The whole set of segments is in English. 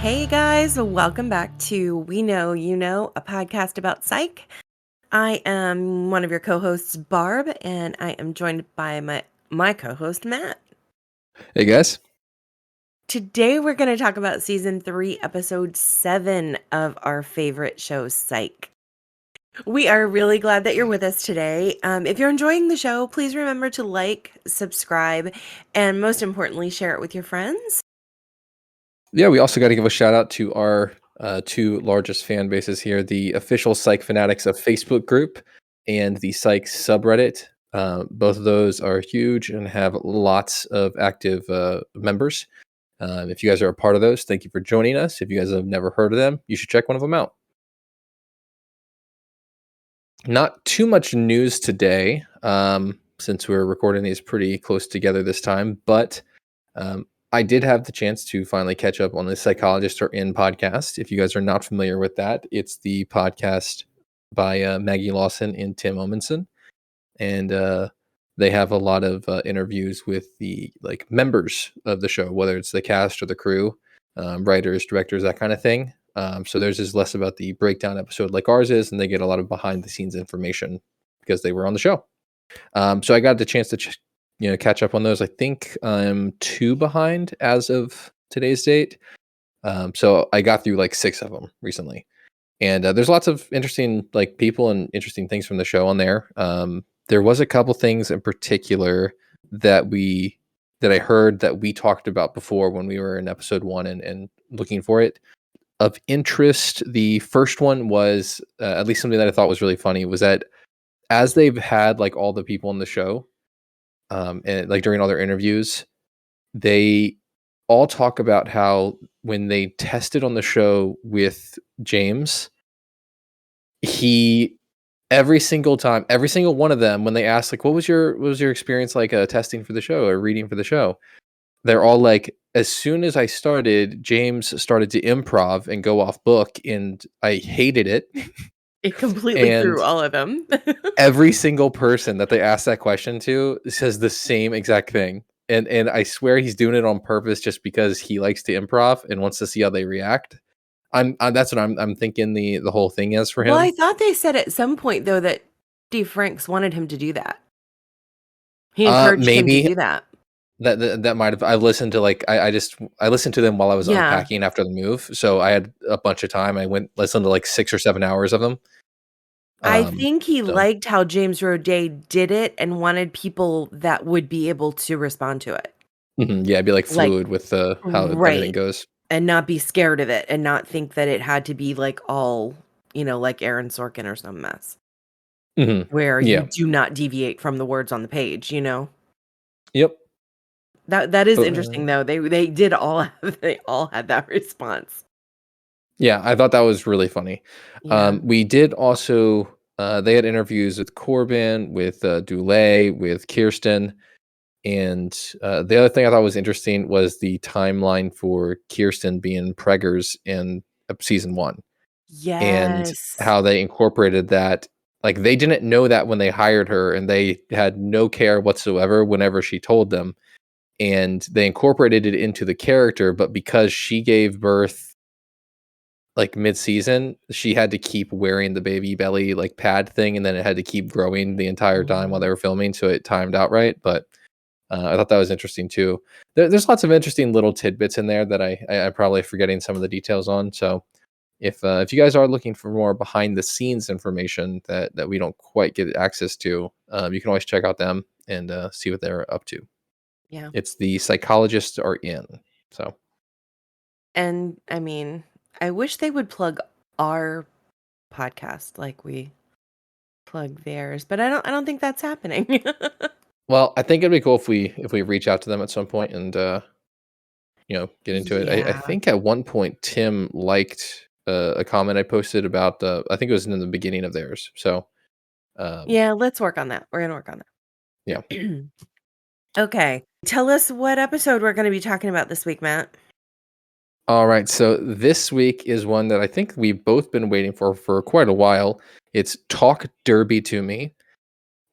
Hey guys, welcome back to We Know You Know, a podcast about Psych. I am one of your co-hosts, Barb, and I am joined by my co-host, Matt. Hey guys. Today we're going to talk about season 3, episode 7 of our favorite show, Psych. We are really glad that you're with us today. If you're enjoying the show, please remember to like, subscribe, and most importantly, share it with your friends. Yeah, we also got to give a shout out to our two largest fan bases here, the official Psych Fanatics of Facebook group and the Psych subreddit. Both of those are huge and have lots of active members. If you guys are a part of those, thank you for joining us. If you guys have never heard of them, you should check one of them out. Not too much news today, since we're recording these pretty close together this time, but I did have the chance to finally catch up on the Psychologists Are In podcast. If you guys are not familiar with that, it's the podcast by Maggie Lawson and Tim Omenson. And they have a lot of interviews with the members of the show, whether it's the cast or the crew, writers, directors, that kind of thing. So theirs is less about the breakdown episode like ours is, and they get a lot of behind the scenes information because they were on the show. So I got the chance to catch up on those. I think I'm 2 behind as of today's date. So I got through like 6 of them recently, and there's lots of interesting people and interesting things from the show on there. There was a couple things in particular that I heard that we talked about before when we were in episode 1 and looking for it of interest. The first one was at least something that I thought was really funny was that as they've had all the people on the show, and during all their interviews, they all talk about how when they tested on the show with James, every single one of them, when they asked what was your experience testing for the show or reading for the show, they're all like, as soon as I started, James started to improv and go off book, and I hated it. It completely threw all of them. Every single person that they asked that question to says the same exact thing. And I swear he's doing it on purpose just because he likes to improv and wants to see how they react. That's what I'm thinking the whole thing is for him. Well, I thought they said at some point though that Steve Franks wanted him to do that. He encouraged him to do that. That might have. I listened to I listened to them while I was unpacking after the move, so I had a bunch of time. I listened to 6 or 7 hours of them. I think he liked how James Roday did it and wanted people that would be able to respond to it. Mm-hmm. Yeah, be fluid with how everything goes. And not be scared of it and not think that it had to be all, like Aaron Sorkin or some mess. Mm-hmm. Where you do not deviate from the words on the page, Yep. That is interesting though. They all had that response. Yeah, I thought that was really funny. Yeah. We did also, they had interviews with Corbin, with Dulé, with Kirsten. And the other thing I thought was interesting was the timeline for Kirsten being preggers in season 1. Yes. And how they incorporated that. They didn't know that when they hired her, and they had no care whatsoever whenever she told them. And they incorporated it into the character, but because she gave birth mid-season, she had to keep wearing the baby belly pad thing, and then it had to keep growing the entire time while they were filming, so it timed out right. But I thought that was interesting too. There's lots of interesting little tidbits in there that I'm probably forgetting some of the details on. So if you guys are looking for more behind the scenes information that we don't quite get access to, you can always check out them and see what they're up to. Yeah, it's the Psychologists Are In. So, and I mean, I wish they would plug our podcast like we plug theirs, but I don't think that's happening. Well, I think it'd be cool if we reach out to them at some point and get into it. I think at one point Tim liked a comment I posted about I think it was in the beginning of theirs. So yeah, let's work on that. We're gonna work on that. Yeah. Okay, tell us what episode we're going to be talking about this week, Matt. All right, so this week is one that I think we've both been waiting for quite a while. It's Talk Derby to Me.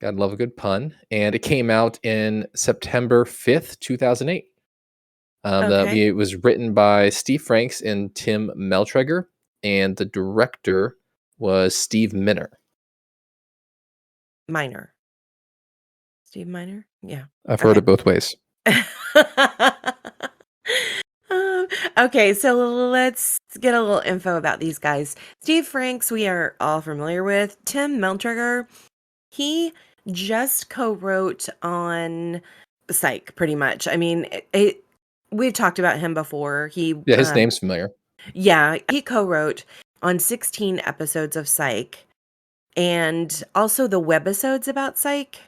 God love a good pun. And it came out in September 5th, 2008. Okay. It was written by Steve Franks and Tim Meltreger, and the director was Steve Minner. Minor. Steve Minor? Yeah. I've heard Okay. it both ways. Um, okay, so let's get a little info about these guys. Steve Franks, we are all familiar with. Tim Meltreger, he just co-wrote on Psych, pretty much. I mean, we've talked about him before. Yeah, his name's familiar. Yeah, he co-wrote on 16 episodes of Psych and also the webisodes about Psych.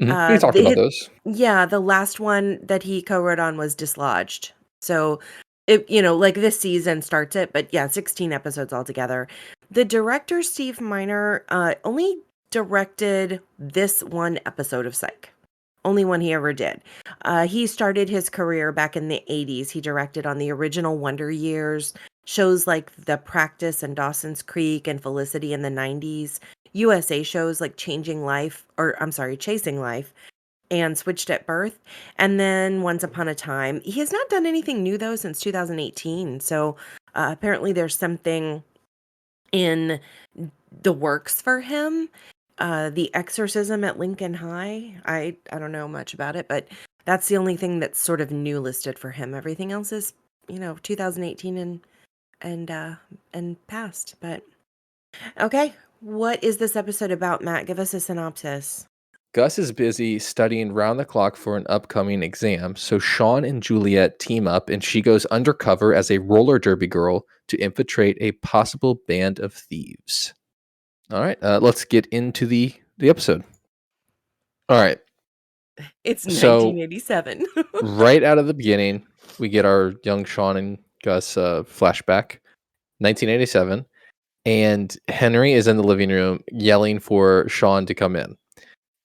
We talked about His those. Yeah, the last one that he co-wrote on was Dislodged. So, like this season starts it, but yeah, 16 episodes altogether. The director, Steve Miner, only directed this one episode of Psych. Only one he ever did. He started his career back in the 80s. He directed on the original Wonder Years, shows like The Practice and Dawson's Creek and Felicity in the 90s, USA shows like Chasing Life, and Switched at Birth, and then Once Upon a Time. He has not done anything new though since 2018. So apparently there's something in the works for him. The Exorcism at Lincoln High. I don't know much about it, but that's the only thing that's sort of new listed for him. Everything else is, 2018 and past. But okay, what is this episode about, Matt? Give us a synopsis. Gus is busy studying round the clock for an upcoming exam, so Sean and Juliet team up and she goes undercover as a roller derby girl to infiltrate a possible band of thieves. All right, let's get into the episode. All right, It's so 1987. right out of the beginning, we get our young Sean and Gus flashback, 1987, and Henry is in the living room yelling for Sean to come in.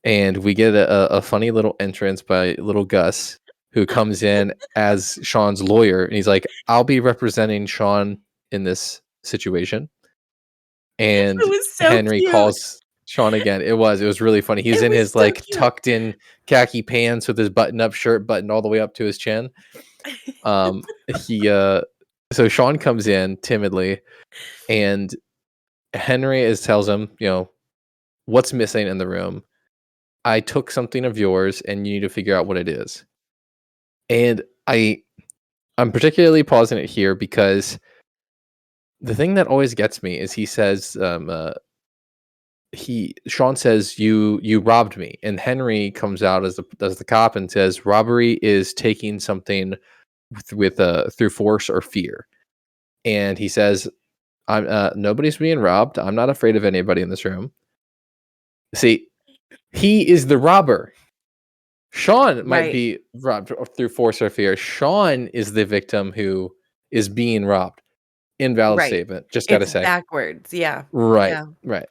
And we get a funny little entrance by little Gus, who comes in as Sean's lawyer, and he's like, "I'll be representing Sean in this situation." It And was so Henry cute. calls Sean again. It was really funny. He's It in was his so like cute. tucked in khaki pants with his button up shirt buttoned all the way up to his chin. He so Sean comes in timidly, and Henry tells him, what's missing in the room. I took something of yours and you need to figure out what it is. And I'm particularly pausing it here because the thing that always gets me is he says, Sean says, you robbed me. And Henry comes out as the cop and says, robbery is taking something with through force or fear. And he says, I'm nobody's being robbed. I'm not afraid of anybody in this room. See, he is the robber. Sean might Right, be robbed through force or fear. Sean is the victim who is being robbed. Invalid right. statement. Just gotta It's say. backwards, yeah, Right, yeah. right.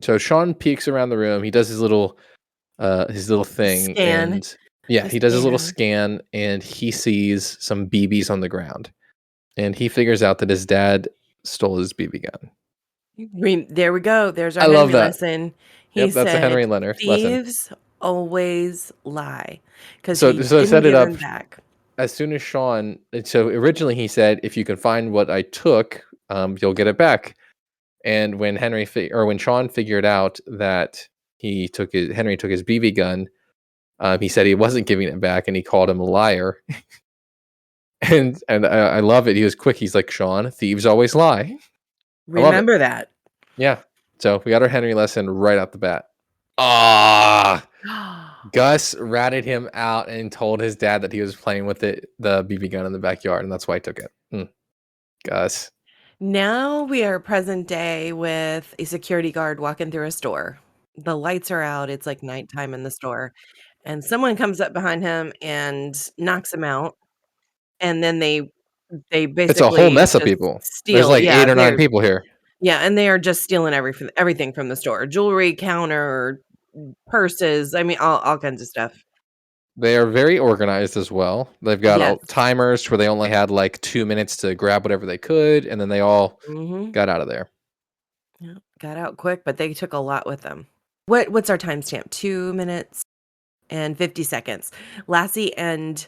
So Sean peeks around the room. He does his little thing, Scan, and yeah, the he does his little scan. scan, and he sees some BBs on the ground, and he figures out that his dad stole his BB gun. There we go, there's our I love Henry that. lesson. He Yep, that's a said, Henry Leonard lesson. "Thieves always lie," because So he so didn't set it give up. him back. As soon as Sean, so originally he said, if you can find what I took, you'll get it back. And when when Sean figured out that Henry took his BB gun, he said he wasn't giving it back, and he called him a liar. And I love it. He was quick. He's like, Sean, thieves always lie. I love it. Remember that. Yeah. So we got our Henry lesson right out the bat. Ah, Gus ratted him out and told his dad that he was playing with the BB gun in the backyard, and that's why he took it. Gus. Now we are present day with a security guard walking through a store. The lights are out, it's, like, nighttime in the store, and someone comes up behind him and knocks him out, and then they It's a whole basically mess of just people. There's steal. like Yeah, 8 or 9 people here. and they are just stealing everything from the store. Jewelry, counter, purses, I mean, all kinds of stuff. They are very organized as well. They've got Yes. timers where they only had like 2 minutes to grab whatever they could, and then they all Mhm. got out of there. Yeah, got out quick, but they took a lot with them. What's our timestamp? 2 minutes and 50 seconds. Lassie and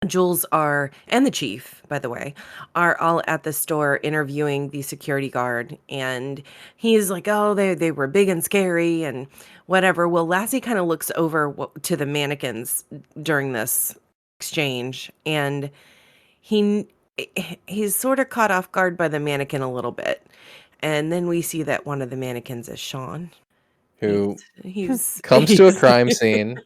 Jules are and the chief, by the way, are all at the store interviewing the security guard, and he's like, "Oh, they were big and scary and whatever." Well, Lassie kind of looks over to the mannequins during this exchange, and he he's sort of caught off guard by the mannequin a little bit, and then we see that one of the mannequins is Sean. He's who he's comes to a he's crime scene,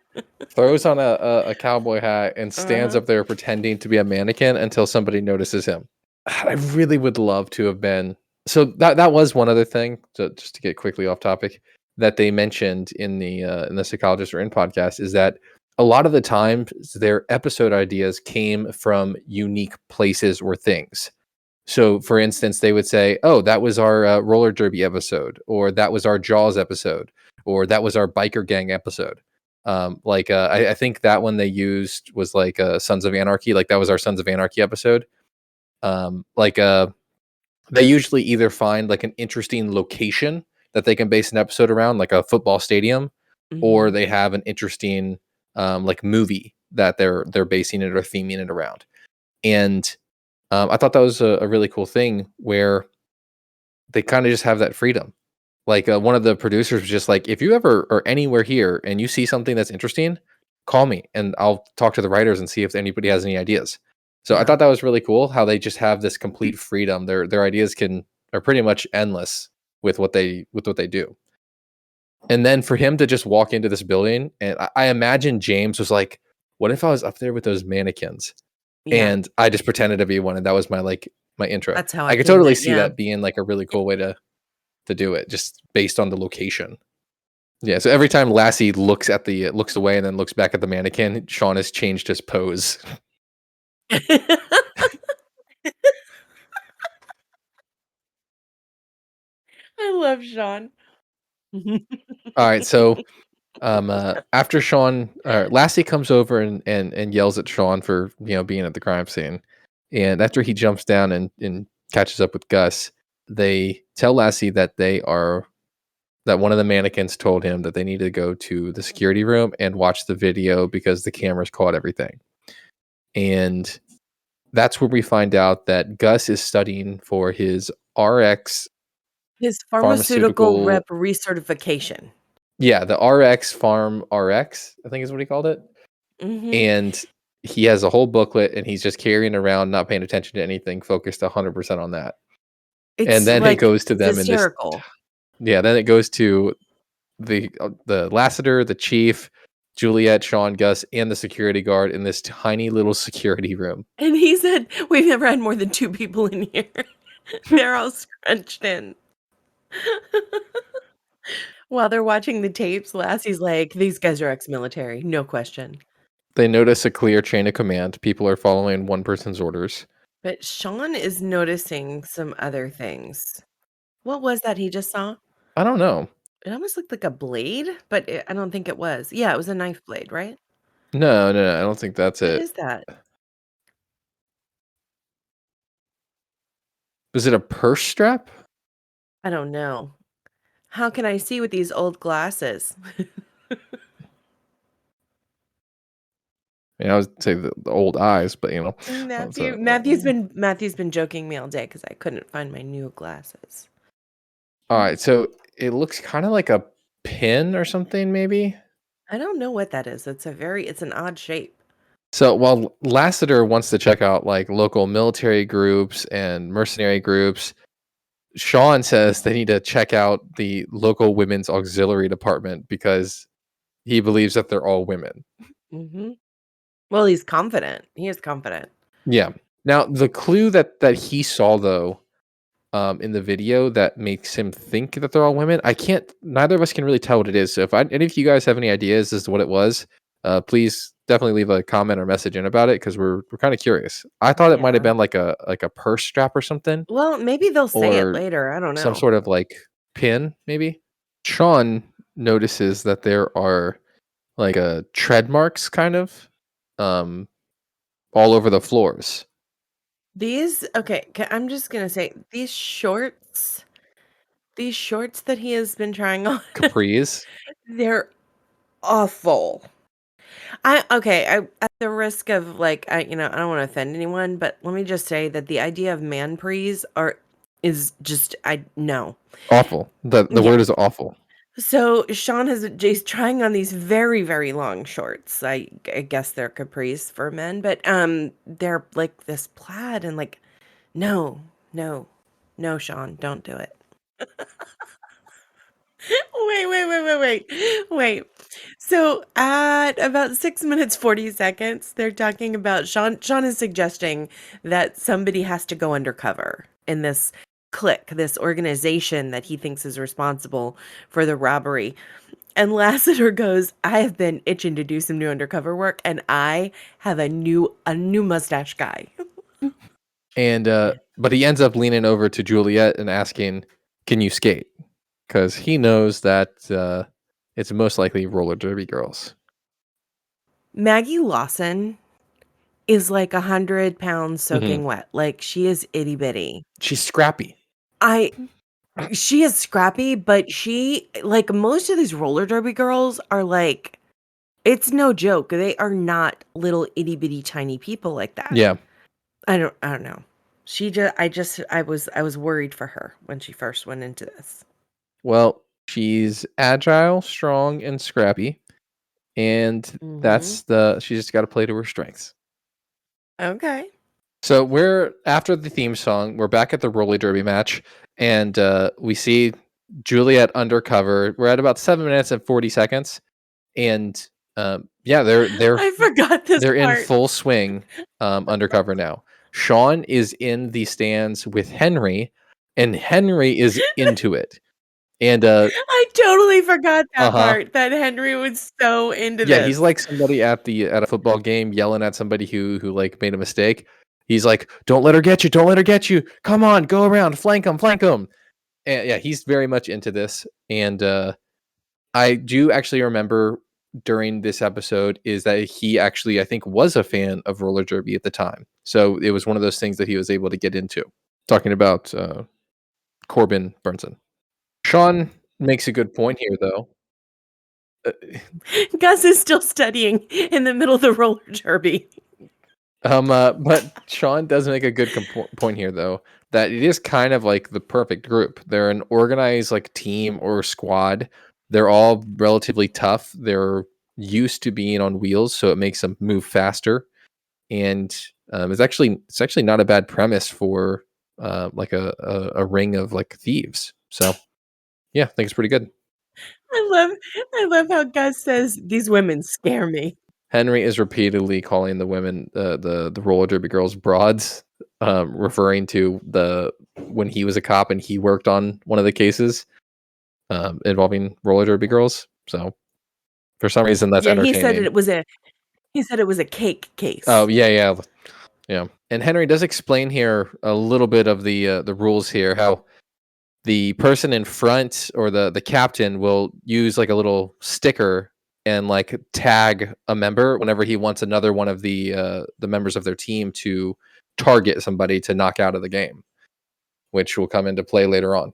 throws on a cowboy hat, and stands uh-huh. up there pretending to be a mannequin until somebody notices him. I really would love to have been. So that was one other thing, just to get quickly off topic, that they mentioned in the Psychologist or In podcast, is that a lot of the times their episode ideas came from unique places or things. So, for instance, they would say, "Oh, that was our roller derby episode," or "That was our Jaws episode," or "That was our biker gang episode." I think that one they used was like Sons of Anarchy. Like that was our Sons of Anarchy episode. Um, like uh, they usually either find like an interesting location that they can base an episode around, like a football stadium, or Mhm. they have an interesting like movie that they're basing it or theming it around. And I thought that was a really cool thing where they kind of just have that freedom. Like one of the producers was just like, if you ever are anywhere here and you see something that's interesting, call me and I'll talk to the writers and see if anybody has any ideas. So I Yeah. thought that was really cool how they just have this complete freedom. Their ideas are pretty much endless with what they do. And then for him to just walk into this building, and I imagine James was like, "What if I was up there with those mannequins?" Yeah. And I just pretended to be one, and that was my intro. That's how I I could came totally to see yeah. that being like a really cool way to do it, just based on the location. Yeah, so every time Lassie looks away and then looks back at the mannequin, Sean has changed his pose. I love Sean. All right, so after Lassie comes over and yells at Sean for being at the crime scene, and after he jumps down and catches up with Gus, they tell Lassie that one of the mannequins told him that they need to go to the security room and watch the video because the cameras caught everything. And that's where we find out that Gus is studying for his RX His pharmaceutical pharmaceutical. rep recertification. Yeah, the RX Farm RX, I think is what he called it. Mhm. And he has a whole booklet and he's just carrying around, not paying attention to anything, focused 100% on that. And It's, then it like, goes to them in this. hysterical. Yeah, then it goes to the Lassiter, the chief, Juliet, Sean, Gus, and the security guard in this tiny little security room. And he said, "We've never had more than 2 people in here." They're all scrunched in. While they're watching the tapes, Lassie's like, "These guys are ex-military, no question." They notice a clear chain of command. People are following one person's orders. But Sean is noticing some other things. What was that he just saw? I don't know. It almost looked like a blade, but I don't think it was. Yeah, it was a knife blade, right? No, no, no, I don't think that's What it. is that? Was it a purse strap? I don't know. How can I see with these old glasses? I would say the old eyes, but that's Matthew's been joking me all day because I couldn't find my new glasses. all right. So it looks kind of like a pin or something, maybe. I don't know what that is. It's an odd shape. So while Lassiter wants to check out like local military groups and mercenary groups, Sean says they need to check out the local women's auxiliary department because he believes that they're all women. Mhm. Well, he's confident. He is confident. Yeah. Now the clue that he saw though, in the video that makes him think that they're all women, I can't. Neither of us can really tell what it is. So if any of you guys have any ideas as to what it was, please definitely leave a comment or message in about it because we're kind of curious. I thought it might have Yeah. been like a purse strap or something, Well, maybe they'll say it or later. I don't some know. sort of like pin, maybe. Sean notices that there are like tread marks, kind of, um, all over the floors. I'm just gonna say these shorts that he has been trying on, Capris. they're awful. At the risk of like, I don't want to offend anyone, but let me just say that the idea of man prees are is just I no. Awful. The Yeah. word is awful. So Sean is trying on these very, very long shorts. I guess they're capris for men, but they're like this plaid and like no, no, no, Sean, don't do it. Wait. So at about 6 minutes 40 seconds, they're talking about Sean is suggesting that somebody has to go undercover in this clique, this organization that he thinks is responsible for the robbery. And Lassiter goes, I have been itching to do some new undercover work, and I have a new mustache guy. And but he ends up leaning over to Juliet and asking, "Can you skate?" Because he knows that it's most likely roller derby girls. Maggie Lawson is like 100 pounds Hmm. soaking wet. Like she is itty bitty. She's scrappy. I She is scrappy, but she like most of these roller derby girls are like it's no joke. They are not little itty bitty tiny people like that. Yeah. I don't know. I was worried for her when she first went into this. Well, she's agile, strong, and scrappy, and Mhm. she just got to play to her strengths. Okay. So we're after the theme song. We're back at the roller derby match, and we see Juliet undercover. We're at about 7 minutes and 40 seconds, and yeah, I forgot this they're in part. full swing undercover now. Sean is in the stands with Henry, and Henry is into it. And I totally forgot that huh, part, that Henry was so into yeah, he's this. like somebody at a football game yelling at somebody who like made a mistake. He's like, "Don't let her get you! Don't let her get you! Come on, go around, flank him, flank him!" And yeah, he's very much into this. And I do actually remember during this episode is that he actually I think was a fan of roller derby at the time. So it was one of those things that he was able to get into. Talking about Corbin Burnson. Sean makes a good point here, though. Uh, Gus is still studying in the middle of the roller derby. but Sean does make a good point here, though, that it is kind of like the perfect group. They're an organized like team or squad. They're all relatively tough. They're used to being on wheels, so it makes them move faster. And it's actually not a bad premise for like a ring of like thieves. So yeah, I think it's pretty good. I love I love how Gus says, "These women scare me." Henry is repeatedly calling the women, the roller derby girls, broads, referring to the when he was a cop and he worked on one of the cases involving roller derby girls. So for some reason, that's Yeah, entertaining. he said it was a cake Oh case. yeah, yeah, yeah. And Henry does explain here a little bit of the rules here. How the person in front or the captain will use like a little sticker and like tag a member whenever he wants another one of the members of their team to target somebody to knock out of the game, which will come into play later on.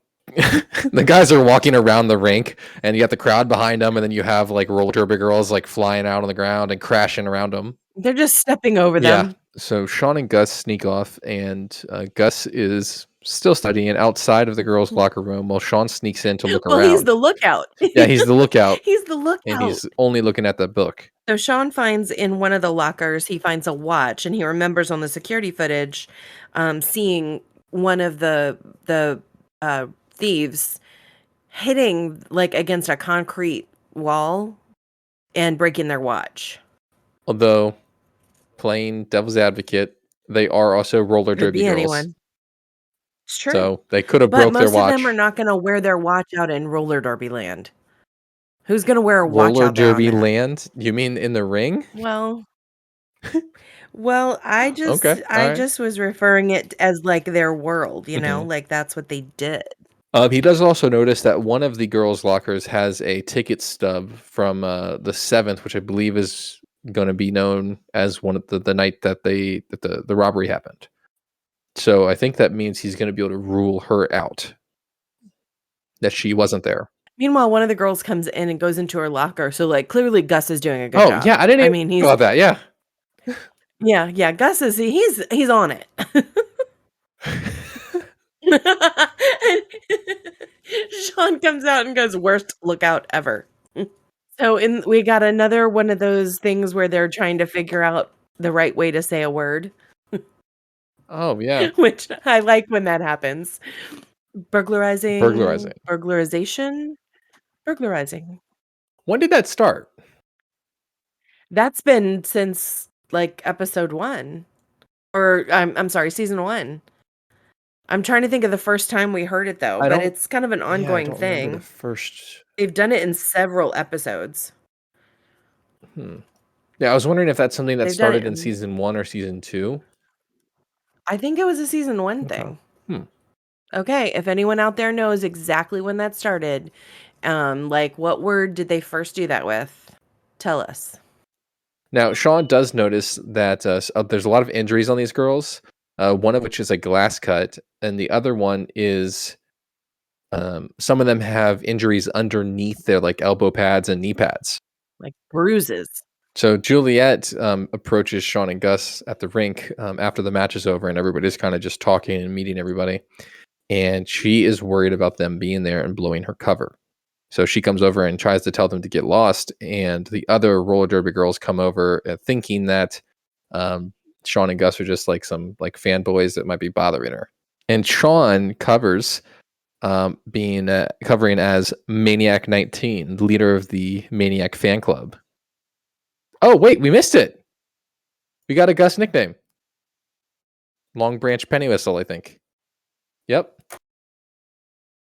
The guys are walking around the rink and you got the crowd behind them, and then you have like roller derby girls like flying out on the ground and crashing around them. They're just stepping over Yeah. them. So Sean and Gus sneak off, and Gus is still studying outside of the girls' locker room while Sean sneaks in to look Well, he's around. the lookout. Yeah, he's the lookout, He's the and lookout. he's only looking at the book. So Sean finds in one of the lockers, he finds a watch, and he remembers on the security footage, seeing one of the thieves hitting like against a concrete wall and breaking their watch. Although, playing devil's advocate, they are also roller Could derby be girls, anyone. It's true. so they could have But broke their most of them are watch. not gonna wear their watch out in roller derby land. Who's gonna wear a watch Roller out there on derby that? land? You mean in the ring? Well well, I just Okay, all I right. just was referring it as, like, their world, Hmm. like, that's what they did. He does also notice that one of the girls' lockers has a ticket stub from the 7th, which I believe is going to be known as one of the night that the robbery happened. So I think that means he's going to be able to rule her out that she wasn't there. Meanwhile, one of the girls comes in and goes into her locker, so, like, clearly Gus is doing a good Oh, job. yeah, I didn't I even mean, think about that, yeah. yeah, Gus is he's on it. And Sean comes out and goes, "Worst lookout ever." So, we got another one of those things where they're trying to figure out the right way to say a word, Oh, yeah. which I like when that happens. Burglarizing. Burglarization? Burglarizing. When did that start? That's been since, like, episode 1, or I'm sorry, season 1. I'm trying to think of the first time we heard it though, I but don't it's kind of an yeah, I ongoing don't remember the thing. first They've done it in several episodes. hmm. Yeah, I was wondering if that's something that They've done it started in in season 1 or season 2. I think it was a season 1 Okay. thing. Hmm. Okay, if anyone out there knows exactly when that started, like, what word did they first do that with? Tell us. Now, Sean does notice that, there's a lot of injuries on these girls, one of which is a glass cut, and the other one is, some of them have injuries underneath their, like, elbow pads and knee pads. Like, bruises. So Juliet, approaches Sean and Gus at the rink, after the match is over and everybody's kinda just talking and meeting everybody, and she is worried about them being there and blowing her cover. So she comes over and tries to tell them to get lost, and the other roller derby girls come over, thinking that, um, Sean and Gus are just, like, some, like, fanboys that might be bothering her. And Sean covers, covering as Maniac 19, the leader of the Maniac fan club. Oh, wait, we missed it. We got a Gus nickname. Long Branch Pennywhistle, I think. Yep.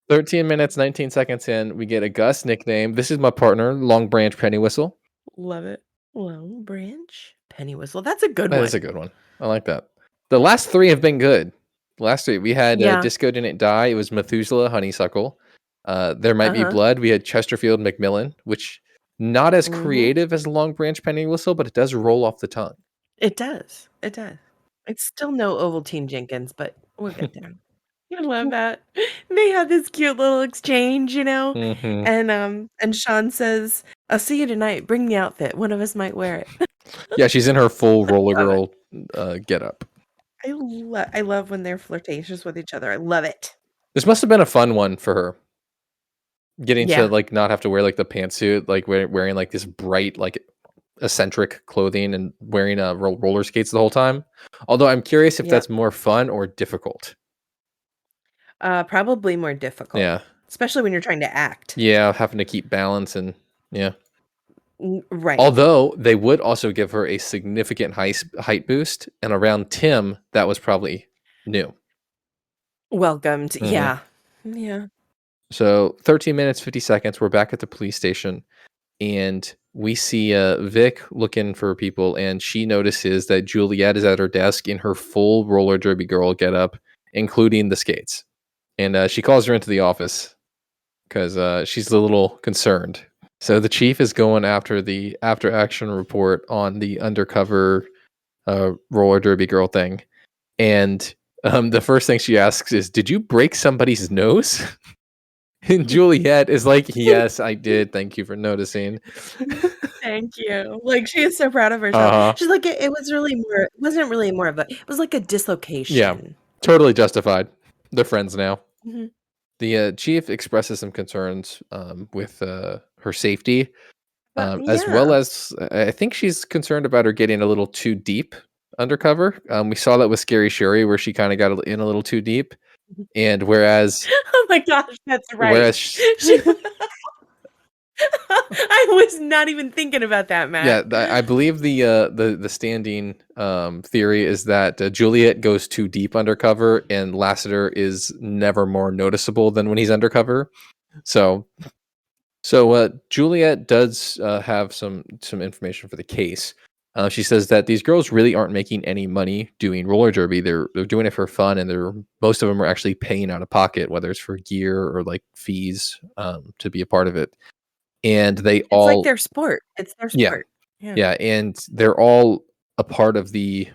13 minutes, 19 seconds in, we get a Gus nickname. This is my partner, Long Branch Pennywhistle. Love it. Long Branch Penny Whistle. That's a good That is one. a good one. I like that. The last 3 have been good. The last 3, we had, Yeah. Disco Didn't Die, it was Methuselah Honeysuckle. There Might Be Uh-huh. Blood, we had Chesterfield McMillan, which not as Mhm. creative as Long Branch Pennywhistle, but it does roll off the tongue. It does. It does. It's still no Ovaltine Jenkins, but we'll get there. I love that. They had this cute little exchange, Mhm. and Sean says, "I'll see you tonight. Bring the outfit. One of us might wear it." Yeah, she's in her full roller Love it. girl, getup. I love when they're flirtatious with each other. I love it. This must have been a fun one for her, getting to, Yeah. like, not have to wear, like, the pantsuit, like, wearing, like, this bright, like, eccentric clothing and wearing, roller skates the whole time. Although I'm curious if Yep. that's more fun or difficult. Probably more difficult, Yeah. especially when you're trying to act. Yeah, having to keep balance and yeah. Right. Although, they would also give her a significant height boost, and around Tim, that was probably new. Welcomed. Mhm. Yeah. Yeah. So, 13 minutes, 50 seconds, we're back at the police station, and we see, Vic looking for people, and she notices that Juliet is at her desk in her full roller derby girl getup, including the skates. And, she calls her into the office 'cause, she's a little concerned. So the chief is going after the after action report on the undercover, roller derby girl thing, and, the first thing she asks is, "Did you break somebody's nose?" And Juliet is like, "Yes, I did, thank you for noticing." Thank you. Like, she is so proud of herself. Uh-huh. She's like, "It was really more it wasn't really more of a it was like a Yeah, dislocation." totally justified. They're friends now. Mhm. The, chief expresses some concerns, with, her safety, But as well yeah. as I think she's concerned about her getting a little too deep undercover. We saw that with Scary Sherry where she kinda got in a little too deep, and Oh my gosh, that's right. whereas sh She I was not even thinking about that, yeah, Matt. I believe the standing, theory is that, Juliet goes too deep undercover and Lassiter is never more noticeable than when he's undercover. So Juliet does, have some information for the case. She says that these girls really aren't making any money doing roller derby. They're doing it for fun, and most of them are actually paying out of pocket, whether it's for gear or like fees, to be a part of it. And they It's like all, their sport. It's their yeah, sport. Yeah. yeah, and they're all a part of the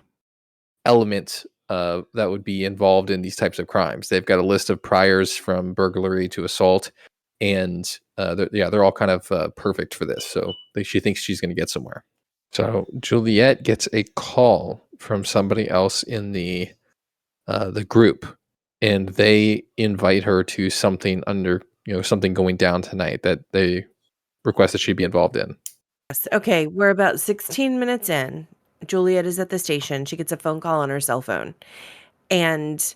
element, that would be involved in these types of crimes. They've got a list of priors from burglary to assault, and they're all kind of perfect for this. So she thinks she's going to get somewhere. So Juliet gets a call from somebody else in the group, and they invite her to something something going down tonight that they request that she be involved in. Yes. Okay, we're about 16 minutes in. Juliet is at the station. She gets a phone call on her cell phone, and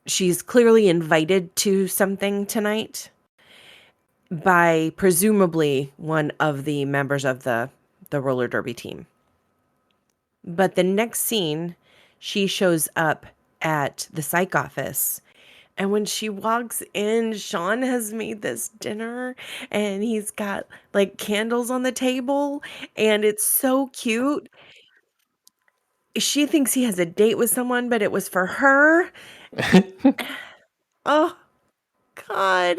she's clearly invited to something tonight by presumably one of the members of the roller derby team. But the next scene, she shows up at the psych office. And when she walks in, Sean has made this dinner and he's got like candles on the table and it's so cute. She thinks he has a date with someone, but it was for her. Oh, God.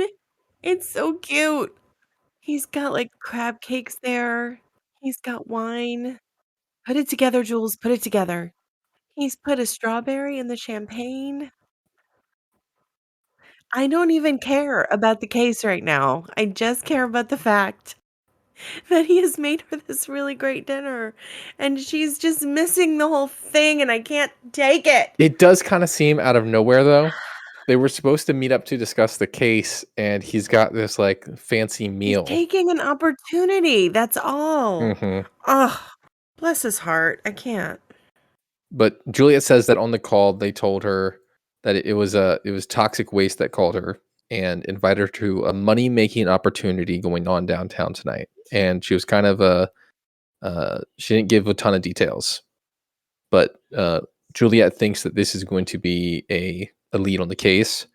It's so cute. He's got like crab cakes there. He's got wine. Put it together, Jules. Put it together. He's put a strawberry in the champagne. I don't even care about the case right now. I just care about the fact that he has made her this really great dinner, and she's just missing the whole thing, and I can't take it. It does kind of seem out of nowhere, though. They were supposed to meet up to discuss the case, and he's got this like fancy He's meal. taking an opportunity, that's all. Mm-hmm. Ugh, bless his heart. I can't. But Juliet says that on the call they told her that it was toxic waste that called her and invited her to a money making opportunity going on downtown tonight. And she was kind of she didn't give a ton of details, but Juliet thinks that this is going to be a lead on the case.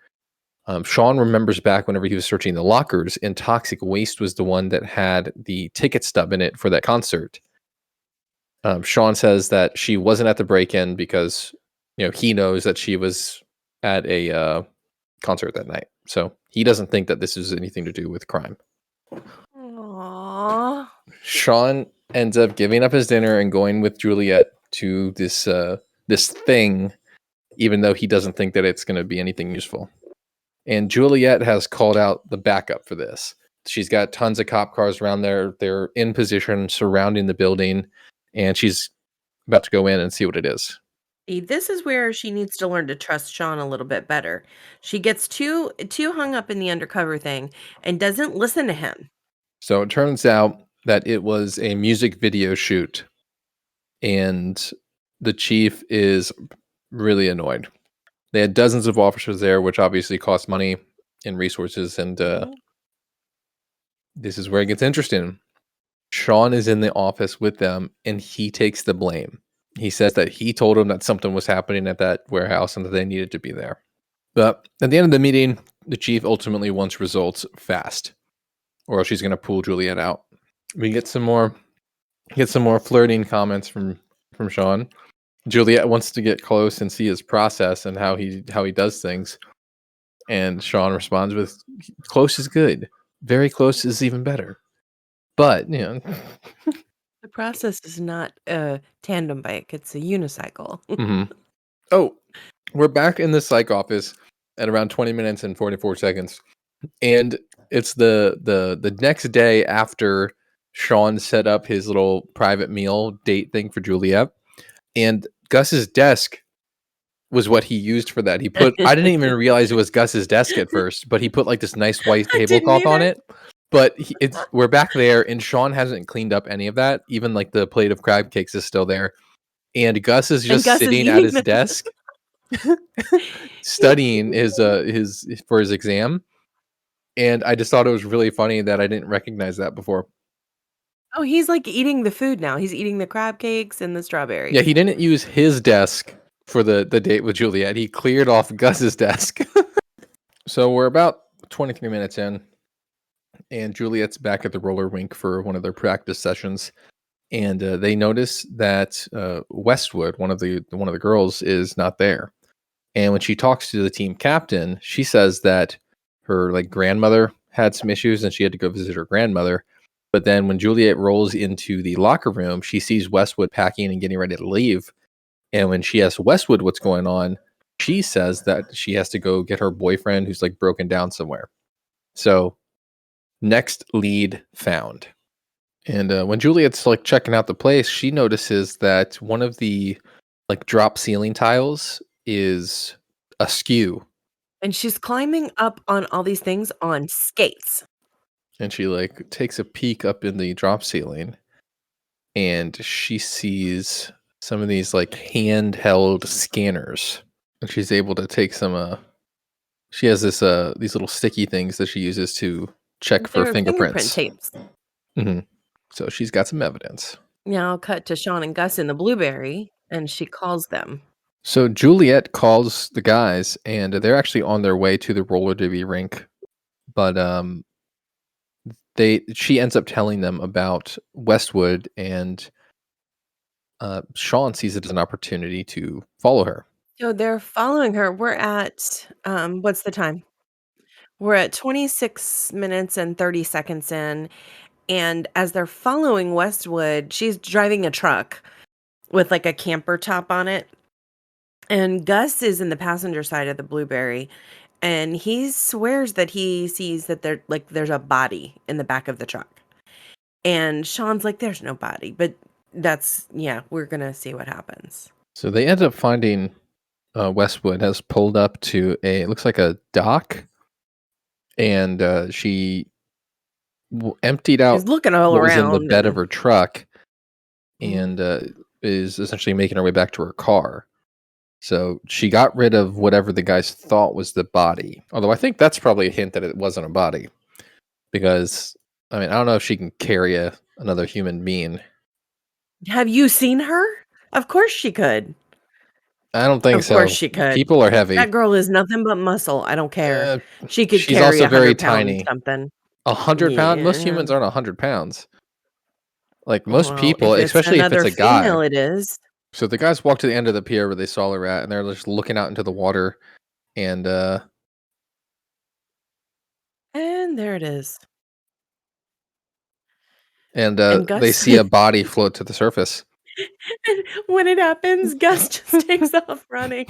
Sean remembers back whenever he was searching the lockers, and toxic waste was the one that had the ticket stub in it for that concert. Sean says that she wasn't at the break-in because he knows that she was at a concert that night, so he doesn't think that this is anything to do with crime. Aww. Sean ends up giving up his dinner and going with Juliet to this thing, even though he doesn't think that it's going to be anything useful. And Juliet has called out the backup for this. She's got tons of cop cars around there. They're in position surrounding the building, and she's about to go in and see what it is. This is where she needs to learn to trust Sean a little bit better. She gets too hung up in the undercover thing and doesn't listen to him. So it turns out that it was a music video shoot, and the chief is really annoyed. They had dozens of officers there, which obviously cost money and resources, and this is where it gets interesting. Sean is in the office with them, and he takes the blame. He says that he told him that something was happening at that warehouse and that they needed to be there. But at the end of the meeting, the chief ultimately wants results fast, or else she's going to pull Juliet out. We get some more flirting comments from Sean. Juliet wants to get close and see his process and how he does things. And Sean responds with, "Close is good. Very close is even better." But, The process is not a tandem bike, it's a unicycle. mm-hmm. Oh, we're back in the psych office at around 20 minutes and 44 seconds. And it's the next day after Sean set up his little private meal date thing for Juliet. And Gus's desk was what he used for that. I didn't even realize it was Gus's desk at first, but he put like this nice white tablecloth on it. But we're back there, and Sean hasn't cleaned up any of that. Even like the plate of crab cakes is still there. And Gus is just sitting at his desk studying his for his exam. And I just thought it was really funny that I didn't recognize that before. Oh, he's like eating the food now. He's eating the crab cakes and the strawberries. Yeah, he didn't use his desk for the date with Juliet. He cleared off Gus's desk. So we're about 23 minutes in, and Juliet's back at the roller rink for one of their practice sessions, and they notice that Westwood, one of the girls, is not there. And when she talks to the team captain, she says that her like grandmother had some issues and she had to go visit her grandmother. But then when Juliet rolls into the locker room, she sees Westwood packing and getting ready to leave. And when she asks Westwood what's going on, she says that she has to go get her boyfriend who's like broken down somewhere. So next lead found. And when Juliet's like checking out the place, she notices that one of the like drop ceiling tiles is askew, And she's climbing up on all these things on skates. and she like takes a peek up in the drop ceiling, and she sees some of these like handheld scanners, and she's able to take some. She has this these little sticky things that she uses to check for They're fingerprint fingerprints. tapes. hmm So she's got some evidence. Now cut to Sean and Gus in the Blueberry, and she calls them. So Juliet calls the guys, and they're actually on their way to the roller derby rink. But she ends up telling them about Westwood, and Sean sees it as an opportunity to follow her. So they're following her. We're at, what's the time? We're at 26 minutes and 30 seconds in, and as they're following Westwood, she's driving a truck with, like, a camper top on it, and Gus is in the passenger side of the Blueberry, and he swears that he sees that there's a body in the back of the truck, and Sean's like, "There's no body," but yeah, we're gonna see what happens. So they end up finding Westwood has pulled up to it looks like a dock, and she emptied She's out looking all what was in the around bed of and her truck, mhm. and is essentially making her way back to her car. So she got rid of whatever the guys thought was the body. Although I think that's probably a hint that it wasn't a body, because I mean I don't know if she can carry another human being. Have you seen her? Of course she could. I don't think Of course so. she could. People are heavy. That girl is nothing but muscle, I don't care. Uh, She could she's carry also very 100 pounds tiny. something. 100 pound. Most Yeah. humans aren't 100 pounds. Like most Well, people, if it's especially if it's another a guy. female, it is. So the guys walked to the end of the pier where they saw her at, and they're just looking out into the water, and And there it is. and And they Gus see a body float to the surface. and when it happens, Gus just takes off running.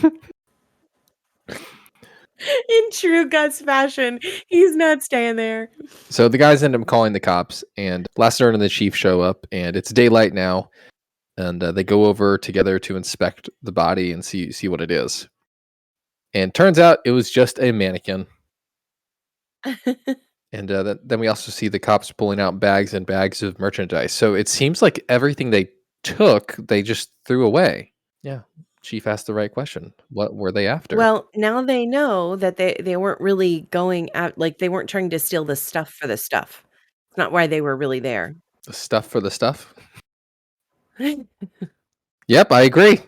In true Gus fashion, he's not staying there. So the guys end up calling the cops, and Lassiter and the chief show up, and it's daylight now, and they go over together to inspect the body and see what it is. And turns out it was just a mannequin. And then we also see the cops pulling out bags and bags of merchandise. So it seems like everything they took, they just threw away. Yeah. Chief asked the right question. What were they after? Well, now they know that they weren't really going out like, they weren't trying to steal the stuff for the stuff. It's not why they were really there. The stuff for the stuff? Yep, I agree.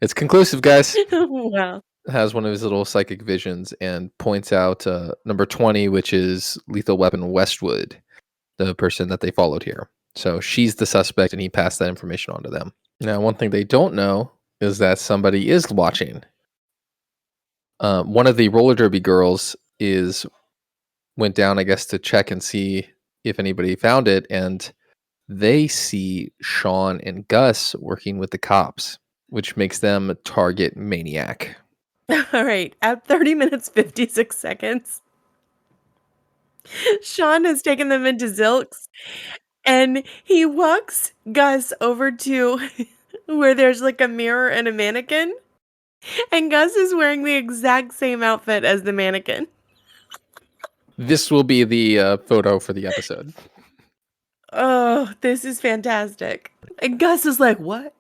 It's conclusive, guys. Wow. Has one of his little psychic visions and points out number 20, which is Lethal Weapon Westwood, the person that they followed here. So she's the suspect, and he passed that information on to them. Now, one thing they don't know is that somebody is watching. One of the roller derby girls went down, I guess, to check and see if anybody found it, and they see Sean and Gus working with the cops, which makes them a target maniac. Alright, at 30 minutes, 56 seconds, Sean has taken them into Zilk's, and he walks Gus over to where there's, like, a mirror and a mannequin, and Gus is wearing the exact same outfit as the mannequin. This will be the photo for the episode. Oh, this is fantastic. And Gus is like, "What?"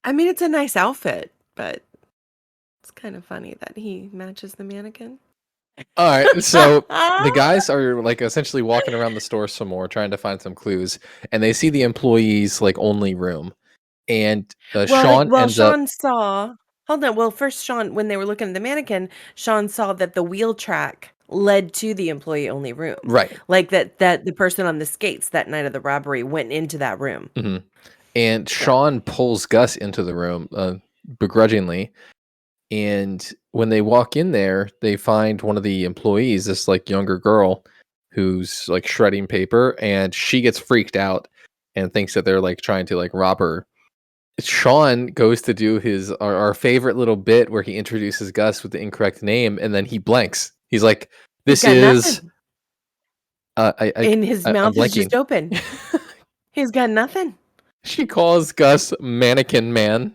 I mean, it's a nice outfit, but it's kind of funny that he matches the mannequin. All right, so the guys are like essentially walking around the store some more, trying to find some clues, and they see the employees like only room, and Sean Well, ends up Sean saw hold on, well, first Sean when they were looking at the mannequin, Sean saw that the wheel track led to the employee-only room. right, Like, that the person on the skates that night of the robbery went into that room. hmm and Yeah. Sean pulls Gus into the room begrudgingly, and when they walk in there, they find one of the employees, this like younger girl, who's like shredding paper, and she gets freaked out and thinks that they're like trying to like rob her. Sean goes to do our favorite little bit where he introduces Gus with the incorrect name, and then he blanks. He's like, He's This got is nothing. I I And his I'm mouth is blanking. just open. He's got nothing. She calls Gus Mannequin Man.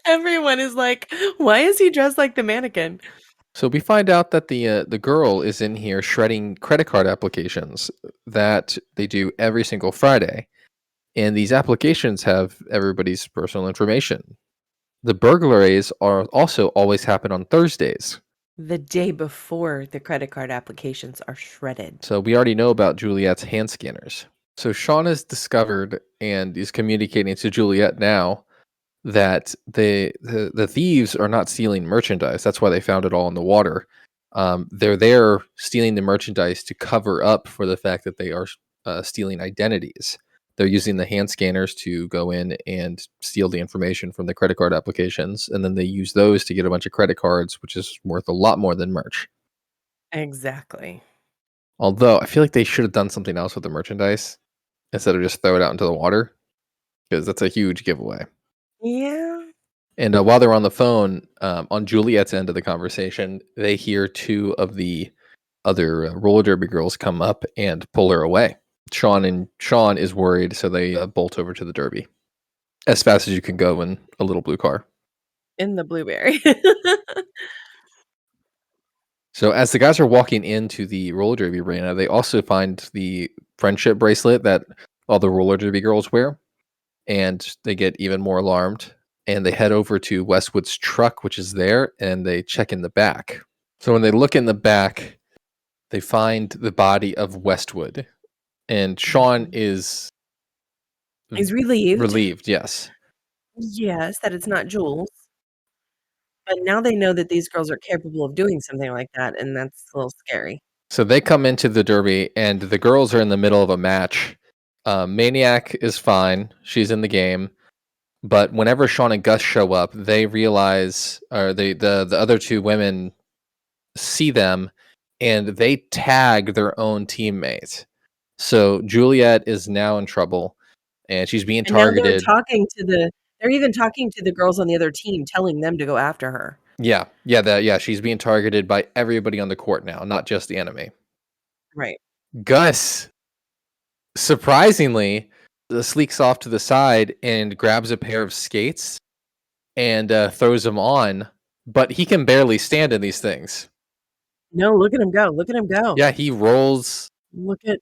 Everyone is like, "Why is he dressed like the mannequin?" So we find out that the girl is in here shredding credit card applications that they do every single Friday, and these applications have everybody's personal information. The burglaries are also always happen on Thursdays. The day before the credit card applications are shredded. So we already know about Juliet's hand scanners. So Sean has discovered and is communicating to Juliet now that the thieves are not stealing merchandise. That's why they found it all in the water. They're there stealing the merchandise to cover up for the fact that they are stealing identities. They're using the hand scanners to go in and steal the information from the credit card applications, and then they use those to get a bunch of credit cards, which is worth a lot more than merch. Exactly. Although I feel like they should have done something else with the merchandise instead of just throw it out into the water because that's a huge giveaway. Yeah. And while they're on the phone, on Juliet's end of the conversation, they hear two of the other roller derby girls come up and pull her away. Sean is worried, so they bolt over to the derby as fast as you can go in a little blue car. In the blueberry. So as the guys are walking into the roller derby arena, they also find the friendship bracelet that all the roller derby girls wear, and they get even more alarmed. And they head over to Westwood's truck, which is there, and they check in the back. So when they look in the back, they find the body of Westwood, and Sean Mhm. is He's relieved. relieved. Yes. Yes, that it's not Jules. But now they know that these girls are capable of doing something like that, and that's a little scary. So they come into the derby, and the girls are in the middle of a match. Maniac is fine; she's in the game. But whenever Sean and Gus show up, they realize, or the other two women see them, and they tag their own teammate. So Juliet is now in trouble, and she's being And now targeted. they're even talking to the girls on the other team, telling them to go after her. Yeah, she's being targeted by everybody on the court now, not just the enemy. Right. Gus, surprisingly, sleeks off to the side and grabs a pair of skates and throws them on, but he can barely stand in these things. No, look at him go, look at him go. Yeah, he rolls. Look at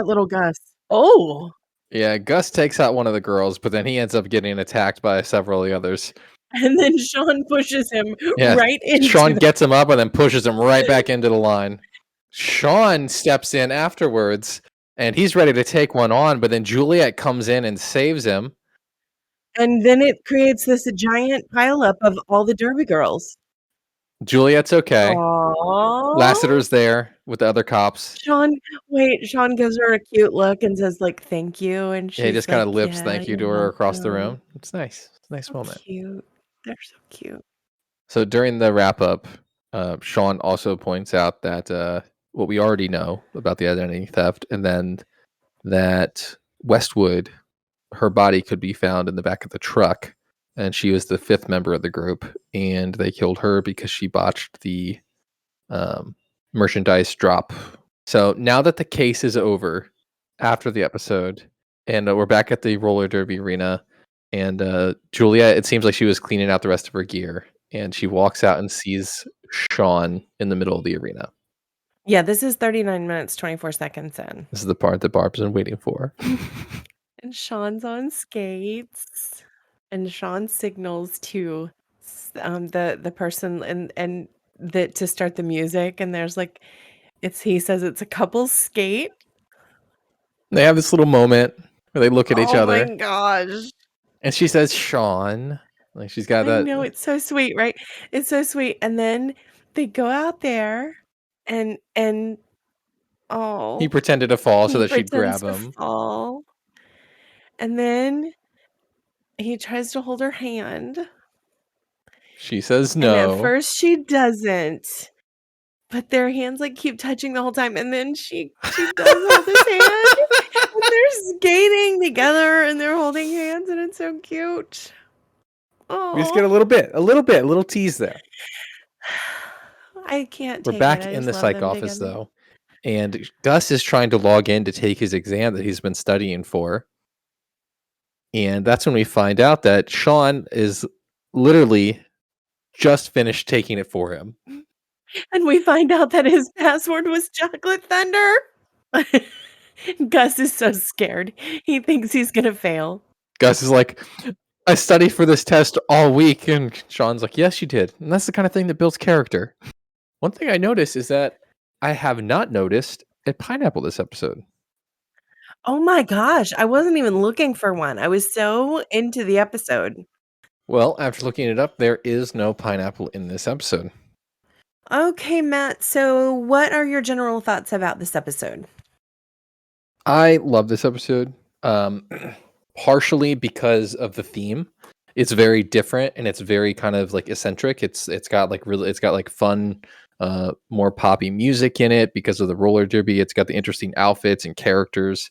little Gus. Oh! Yeah, Gus takes out one of the girls, but then he ends up getting attacked by several of the others. And then Sean pushes him Yeah, right into Sean the gets him up and then pushes him right back into the line. Sean steps in afterwards, and he's ready to take one on, but then Juliet comes in and saves him. and then it creates this giant pileup of all the Derby girls. Juliet's okay. Aww. Lassiter's there with the other cops. Sean gives her a cute look and says, like, "Thank you," and Yeah, he she's just kind like, of lips "Yeah, thank you you're to her across the welcome." room. It's nice. It's a nice So moment. cute. They're so cute. So during the wrap up, Sean also points out that what we already know about the identity theft, and then that Westwood, her body could be found in the back of the truck, and she was the fifth member of the group, and they killed her because she botched the um, merchandise drop. So now that the case is over after the episode, and we're back at the roller derby arena, and Julia, it seems like she was cleaning out the rest of her gear, and she walks out and sees Sean in the middle of the arena. Yeah, this is 39 minutes, 24 seconds in. This is the part that Barb's been waiting for. And Sean's on skates, and Sean signals to the person and that to start the music, and there's like he says it's a couple skate. They have this little moment where they look at each Oh my other, gosh. and she says, "Sean," like she's got I that. know, it's so sweet, right? It's so sweet, and then they go out there and He oh, pretended to fall so he that she'd pretends grab to him. fall, and then he tries to hold her hand, She says and at no. first she doesn't, but their hands, like, keep touching the whole time, and then she does hold his hand, and they're skating together, and they're holding hands, and it's so cute. We just get Oh, a little tease there. I can't We're take it. back I in just the love psych them office together. though, and Gus is trying to log in to take his exam that he's been studying for. And that's when we find out that Sean is literally just finished taking it for him. And we find out that his password was Chocolate Thunder. Gus is so scared. He thinks he's gonna fail. Gus is like, I studied for this test all week. And Sean's like, yes, you did. And that's the kind of thing that builds character. One thing I noticed is that I have not noticed a pineapple this episode. Oh my gosh, I wasn't even looking for one. I was so into the episode. Well, after looking it up, there is no pineapple in this episode. Okay, Matt, so what are your general thoughts about this episode? I love this episode, um, partially because of the theme. It's very different and it's very kind of like eccentric. It's got like really it's got like fun, more poppy music in it because of the roller derby. It's got the interesting outfits and characters.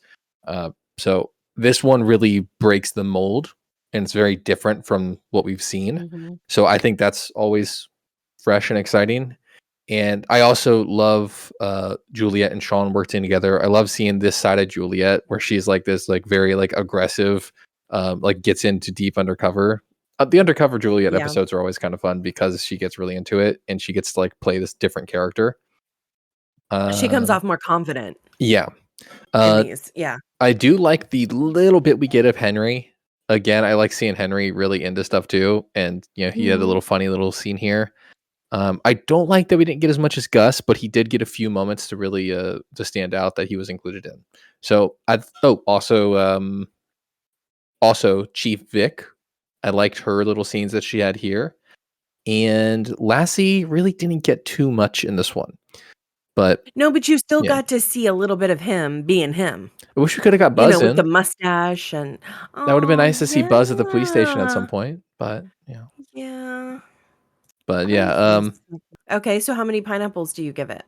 So this one really breaks the mold and it's very different from what we've seen. Mhm. So I think that's always fresh and exciting. And I also love Juliet and Sean working together. I love seeing this side of Juliet where she's like this, like very like aggressive, like gets into deep undercover. The undercover Juliet Yeah. episodes are always kind of fun because she gets really into it and she gets to like play this different character. She comes Um, off more confident yeah, in uh, these. Yeah. I do like the little bit we get of Henry. Again, I like seeing Henry really into stuff too, and he had a Mhm. little funny little scene here. I don't like that we didn't get as much as Gus, but he did get a few moments to really to stand out that he was included in. So also Chief Vic. I liked her little scenes that she had here. And Lassie really didn't get too much in this one. But No, but you still yeah. got to see a little bit of him being him, I wish we could have got Buzz with the in. mustache and That would have been oh, nice to see Buzz at the police station at yeah. some point. But Yeah. But I yeah, feel so okay, so how many pineapples do you give it?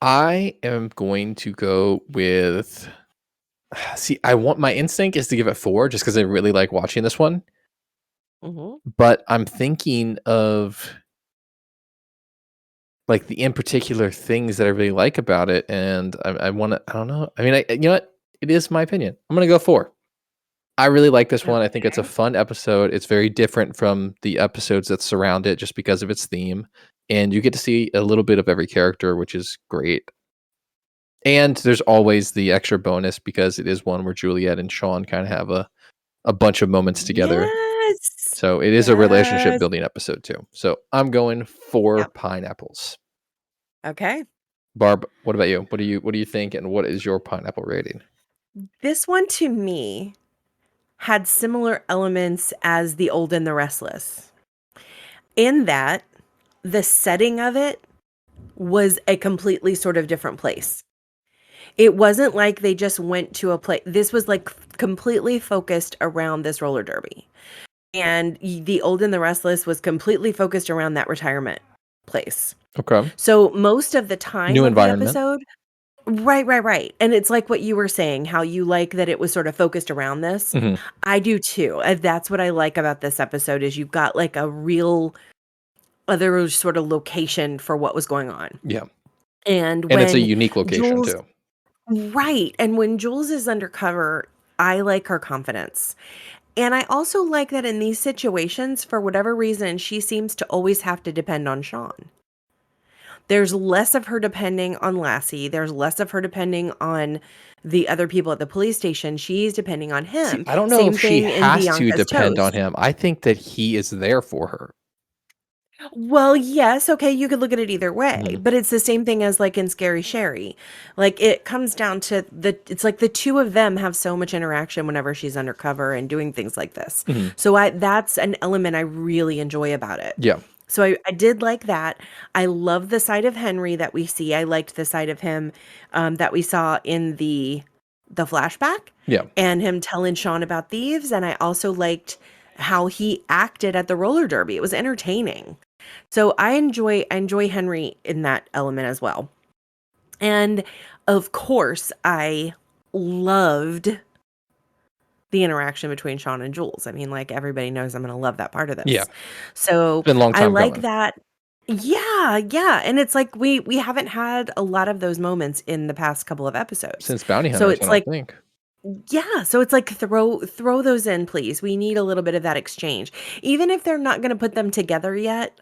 I am going to go with see, I want my instinct is to give it 4 just because I really like watching this one, Mhm. but I'm thinking of, like, the in particular things that I really like about it, and I wanna I don't know. I mean, you know what? It is my opinion. I'm gonna go 4. I really like this one. I think it's a Okay. fun episode. It's very different from the episodes that surround it just because of its theme, and you get to see a little bit of every character, which is great. And there's always the extra bonus because it is one where Juliet and Sean kinda have a bunch of moments together. Yes. So it is a relationship Yes. building episode too. So I'm going 4 Yep. pineapples. Okay. Barb, what about you? What do you think and what is your pineapple rating? This one to me had similar elements as The Old and the Restless, in that the setting of it was a completely sort of different place. It wasn't like they just went to a place. This was like completely focused around this roller derby. And The Old and the Restless was completely focused around that retirement place. Okay. So most of the time New of the environment. episode, right, right, right. And it's like what you were saying, how you like that it was sort of focused around this. Mhm. I do too. That's what I like about this episode is you've got like a real other sort of location for what was going on. Yeah. And And it's a when unique location Jules too. right, and when Jules is undercover, I like her confidence. And I also like that in these situations, for whatever reason, she seems to always have to depend on Sean. There's less of her depending on Lassie. There's less of her depending on the other people at the police station. She's depending on See, him. I don't know Same if she thing in has to Bianca's depend on toast. him. I think that he is there for her. Well, yes, okay, you could look at it either way, Mhm. but it's the same thing as like in Scary Sherry. Like it comes down to it's like the two of them have so much interaction whenever she's undercover and doing things like this. Mhm. So that's an element I really enjoy about it. Yeah. So I did like that. I love the side of Henry that we see. I liked the side of him that we saw in the flashback Yeah. and him telling Sean about thieves. And I also liked how he acted at the roller derby. It was entertaining. So I enjoy Henry in that element as well. And of course, I loved the interaction between Sean and Jules. I mean, like, everybody knows I'm gonna love that part of Yeah. this. So, It's been a long I time like coming that. Yeah, yeah, and it's like we haven't had a lot of those moments in the past couple of episodes. since Bounty So Hunters, I it's don't like think. yeah, so it's like throw those in, please. We need a little bit of that exchange. Even if they're not gonna put them together yet,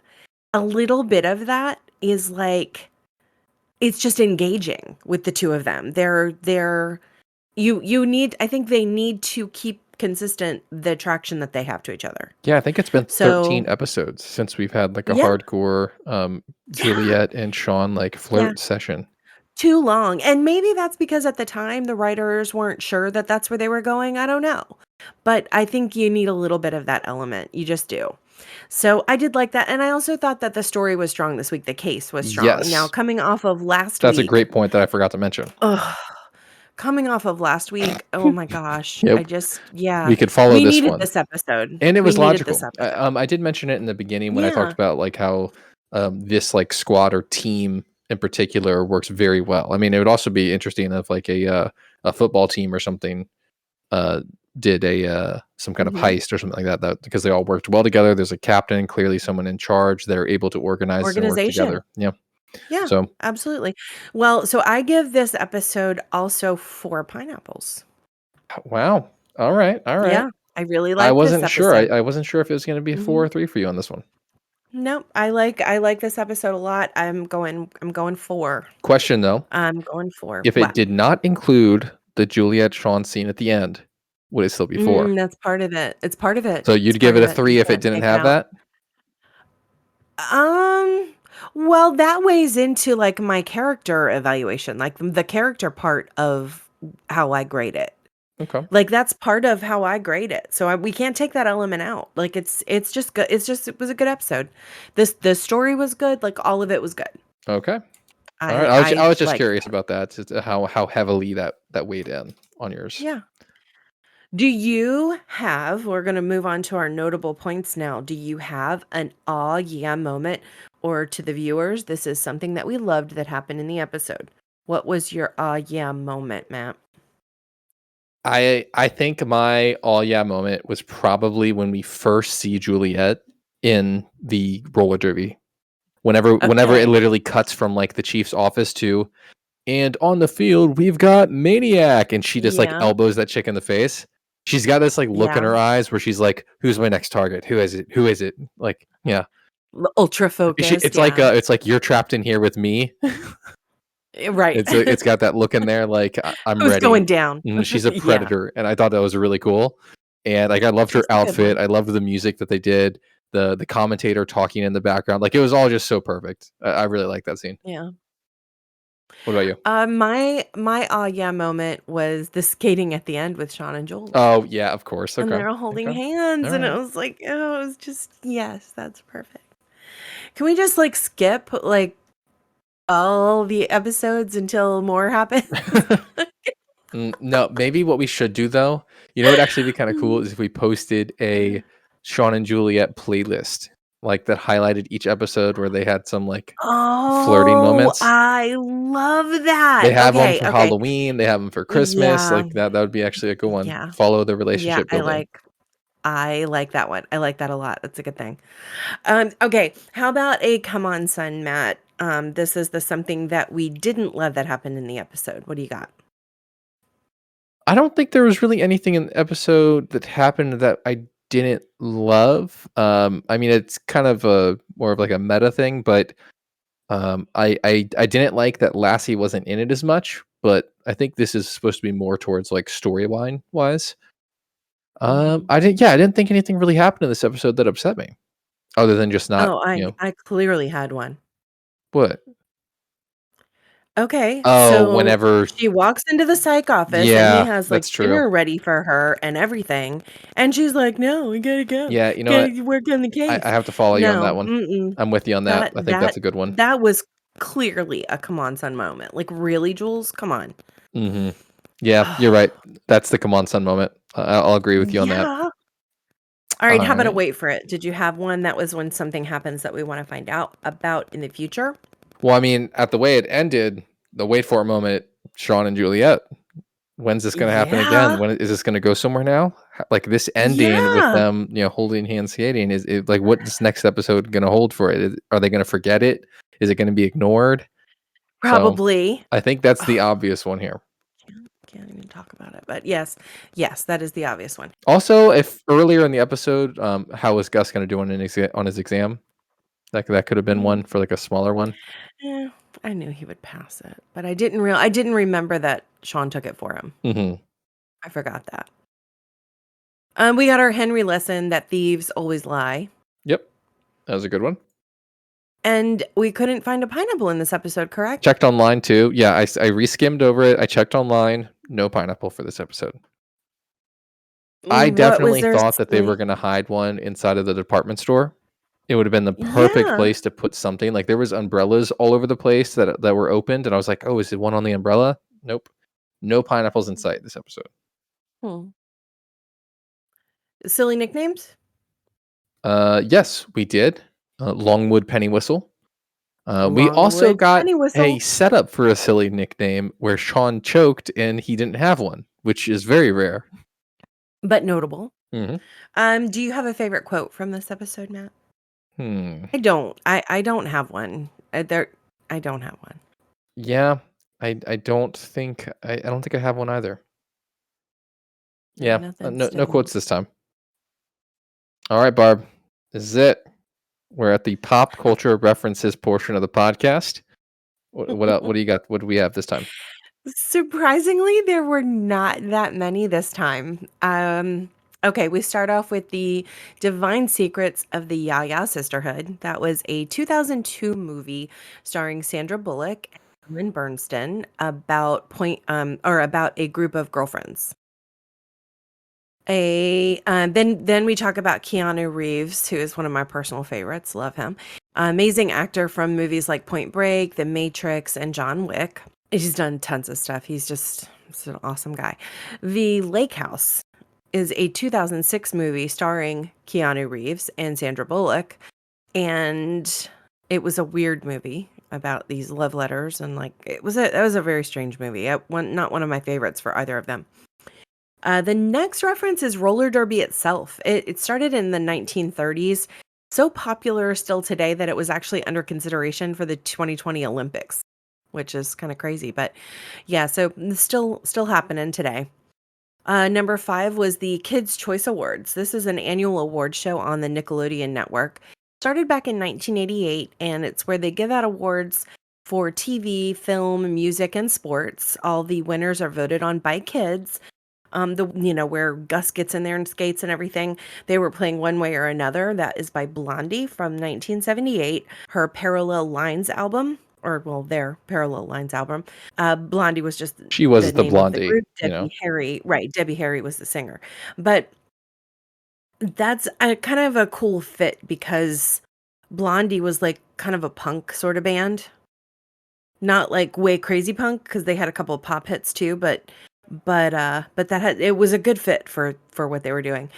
a little bit of that is like it's just engaging with the two of them. They're you need I think they need to keep consistent the attraction that they have to each other. Yeah, I think it's been 13 So, episodes since we've had like a yeah, hardcore yeah, Juliet and Sean like yeah, flirt session. too long. And maybe that's because at the time the writers weren't sure that that's where they were going. I don't know. But I think you need a little bit of that element. You just do. So I did like that. And I also thought that the story was strong this week. The case was strong. Now, Yes. coming off of last That's a week, great point that I forgot to mention. ugh, coming off of last week, oh my gosh. Yep. I just, yeah, We could follow we this needed one. this episode. And it We was needed this logical. episode. I did mention it in the beginning when I talked Yeah. about like how this like squad or team in particular works very well. I mean, it would also be interesting if like a football team or something uh, did a some kind of Hmm. heist or something like that, that because they all worked well together. There's a captain, clearly someone in charge. They're able to organize and work Organization. together. Yeah. Yeah, So absolutely. Well, so I give this episode also 4 pineapples. wow. All right. All right. Yeah, I really I like this wasn't sure. episode. I wasn't sure if it was going to be a Mhm. 4 or 3 for you on this one. Nope, I like this episode a lot. I'm going 4. Question though, I'm going 4. if it What? did not include the Juliet Sean scene at the end, would it still be 4? That's part of it. It's part of it. So It's you'd give part it of a it. You 3 if it can't didn't take it have out. that? Um, well, that weighs into, like, my character evaluation, like, the character part of how I grade it. Okay. Like, that's part of how I grade it. So we can't take that element out. Like, it's just good. It's just it was a good episode. The story was good. Like, all of it was good. Okay. All right. I I I was just liked curious that. about that, just how heavily that weighed in on yours. Yeah. Do you have we're gonna move on to our notable points now. Do you have an "aw, yeah" moment? Or to the viewers, this is something that we loved that happened in the episode. What was your "aw, yeah" moment, Matt? I think my "oh yeah" moment was probably when we first see Juliet in the roller derby. Whenever it Okay. literally cuts from, like, the Chief's office to, "And on the field, we've got Maniac," and she just, like, Yeah. elbows that chick in the face. She's got this, like, look in Yeah. her eyes where she's like, "Who's my next target? Who is it? Who is it?" Like, yeah. Ultra focused, yeah. It's like, "You're trapped in here with me." Right. It's got that look in there like, I'm Who's ready." going down? She's a Yeah. predator, and I thought that was really cool. And, like, I loved her That's a good outfit. one. I loved the music that they did, the commentator talking in the background. Like, it was all just so perfect. I really like that scene. Yeah. What about you? My "aw, yeah" moment was the skating at the end with Sean and Jules. Oh, yeah, of course. And Okay. they're holding Okay. hands, and it Alright. was like, oh, it was just yes, that's perfect. Can we just, like, skip, like, all the episodes until more happens? No, maybe what we should do, though, you know what actually be kinda cool is if we posted a Sean and Juliet playlist, like, that highlighted each episode where they had some, like, flirting Oh, moments. I love that. They have them Okay, for okay. Halloween, they have them for Christmas, Yeah, like, that would be actually a good one. yeah, Follow the yeah, relationship building. I like that one. I like that a lot. That's a good thing. Okay, how about a "come on, son," Matt? This is the something that we didn't love that happened in the episode. What do you got? I don't think there was really anything in the episode that happened that I didn't love. I mean, it's kind of a more of like a meta thing, but I didn't like that Lassie wasn't in it as much. But I think this is supposed to be more towards like storyline wise. Mhm. I didn't think anything really happened in this episode that upset me, other than just not, Oh, I clearly had one. what? Okay, Oh, so whenever, she walks into the psych office and he yeah, has, like, that's true. dinner ready for her and everything, and she's like, "No, we gotta go. Yeah, you know what? Gotta work on the I case." have to follow you on that No, one. mm-mm. I'm with you on that. That I think that that's a good one. that was clearly a "come on, son" moment. Like, really, Jules? Come on. Mhm. Yeah, you're right. That's the come on son moment. I'll agree with you on that. Yeah. Alright, how about a Alright. wait for it? Did you have one that was when something happens that we wanna find out about in the future? Well, I mean, at the way it ended, the wait for it moment, Sean and Juliet. When's this gonna happen again? Yeah. When is this gonna go somewhere now? Like, this ending with Yeah. them, holding hands skating is it like, what is next episode gonna hold for it? Are they gonna forget it? Is it gonna be ignored? So, Probably. I think that's the Oh, obvious one here. can't even talk about it, but yes. Yes, that is the obvious one. Also, if earlier in the episode, how was Gus gonna do on his exam? That could have been Mm, one for, like, a smaller one. yeah, I knew he would pass it, but I didn't remember that Sean took it for him. Mhm. I forgot that. We got our Henry lesson that thieves always lie, Yep, that was a good one. and we couldn't find a pineapple in this episode, correct? Checked online too. Yeah, I reskimmed over it. I checked online. No pineapple for this episode. I What was definitely there thought that they were silly? gonna hide one inside of the department store. It would have been the perfect Yeah. place to put something. Like, there was umbrellas all over the place that were opened, and I was like, "Oh, is it one on the umbrella?" Nope. No pineapples in sight this episode. Hmm. Silly nicknames? Yes, we did. Longwood Penny Whistle. We also Longwood, got penny a whistle, setup for a silly nickname where Sean choked and he didn't have one, which is very rare. but notable. Mhm. Do you have a favorite quote from this episode, Matt? Hmm. I don't have one. I don't have one. Yeah, I don't think I have one either. Yeah, Yeah, nothing no sticking. quotes this time. All right, Barb, this is it. We're at the pop culture references portion of the podcast. What do you got? What do we have this time? Surprisingly, there were not that many this time. Okay, we start off with the Divine Secrets of the Yaya Sisterhood. That was a 2002 movie starring Sandra Bullock and Ellen Bernstein about a group of girlfriends. Then we talk about Keanu Reeves, who is one of my personal favorites. Love him. Amazing actor from movies like Point Break, The Matrix, and John Wick. He's done tons of stuff. He's an awesome guy. The Lake House is a 2006 movie starring Keanu Reeves and Sandra Bullock, and it was a weird movie about these love letters, and like that was a very strange movie. Not one of my favorites for either of them. The next reference is roller derby itself. It started in the 1930s, so popular still today that it was actually under consideration for the 2020 Olympics, which is kind of crazy. But yeah, so still happening today. Number 5 was the Kids' Choice Awards. This is an annual award show on the Nickelodeon network. Started back in 1988, and it's where they give out awards for TV, film, music, and sports. All the winners are voted on by kids. Where Gus gets in there and skates and everything. They were playing One Way or Another. That is by Blondie from 1978. Her Parallel Lines album, or well, their Parallel Lines album. Blondie was just She the was the name of the blondie, group. Debbie Harry, right? Debbie Harry was the singer. But that's a kind of a cool fit because Blondie was like kind of a punk sort of band. Not like way crazy punk because they had a couple of pop hits too, but it was a good fit for what they were doing.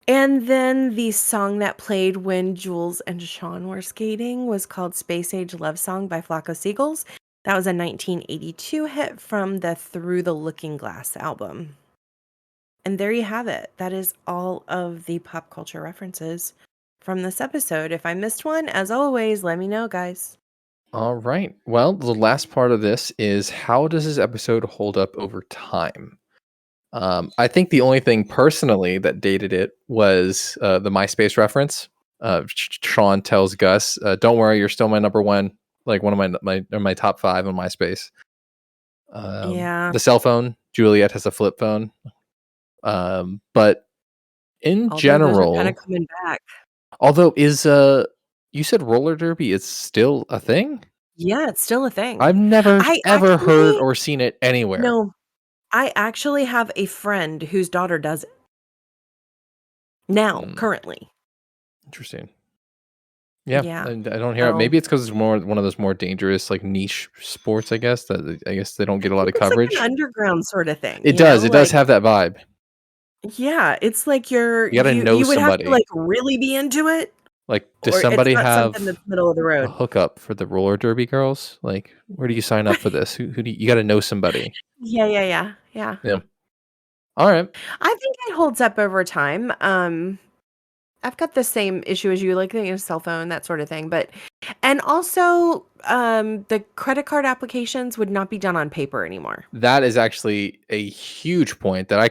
And then the song that played when Jules and Sean were skating was called Space Age Love Song by Flock of Seagulls. That was a 1982 hit from the Through the Looking Glass album. And there you have it. That is all of the pop culture references from this episode. If I missed one, as always, let me know, guys. All right. Well, the last part of this is, how does this episode hold up over time? I think the only thing personally that dated it was the MySpace reference. Sean tells Gus, "Don't worry, you're still my number one, like one of my top five on MySpace." Yeah, The cell phone, Juliet has a flip phone. But in although those are kind of general, coming back. although you said roller derby is still a thing? Yeah, it's still a thing. I've never I ever heard actually or seen it anywhere. no, I actually have a friend whose daughter does it now, Hmm, currently. interesting. Yeah, Yeah. I don't hear it. So Maybe it's because it's more one of those more dangerous, like, niche sports, I guess, that I guess they don't get a I lot think of it's like an coverage. underground sort of thing, It does, it does like have that vibe. yeah, it's like You gotta know you would have to, somebody. like, really be into it. Like, does Or it's somebody not something have that's middle of the a road. hookup for the roller derby girls? Like, where do you sign up for Right. this? Who do you gotta know somebody. Yeah, yeah, yeah, yeah. Yeah. Alright. I think it holds up over time. I've got the same issue as you, like, you know, cell phone, that sort of thing, but and also, the credit card applications would not be done on paper anymore. That is actually a huge point that I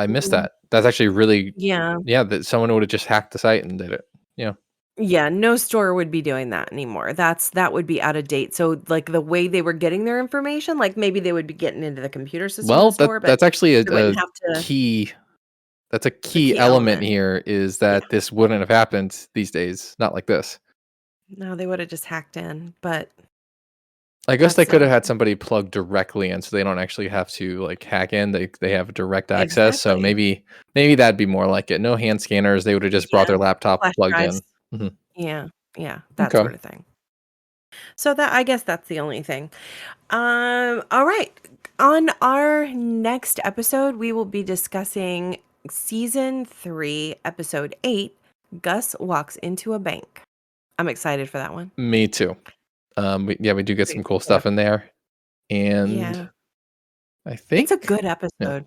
missed Mhm. that. That's actually really Yeah. yeah, that someone would've just hacked the site and did it. Yeah. Yeah, no store would be doing that anymore. That would be out of date. So, like, the way they were getting their information, like, maybe they would be getting into the computer system of the Well, store, but that's actually they wouldn't a have to key that's a the key key element element. here is Yeah. that this wouldn't have happened these days, not like this. No, they would have just hacked in, but I guess they that's could have not had somebody plugged directly in so they don't actually have to, like, hack in, they have direct access, so exactly. maybe that'd be more like it. No hand scanners, they would've just brought Yeah. their laptop Flash plugged drives. in. Mhm. Yeah. Yeah, that Okay. sort of thing. So that I guess that's the only thing. All right. On our next episode, we will be discussing season 3, episode 8, Gus walks into a bank. I'm excited for that one. Me too. We do get Pretty some cool good stuff in episode. there, and Yeah. I It's a think good yeah. episode.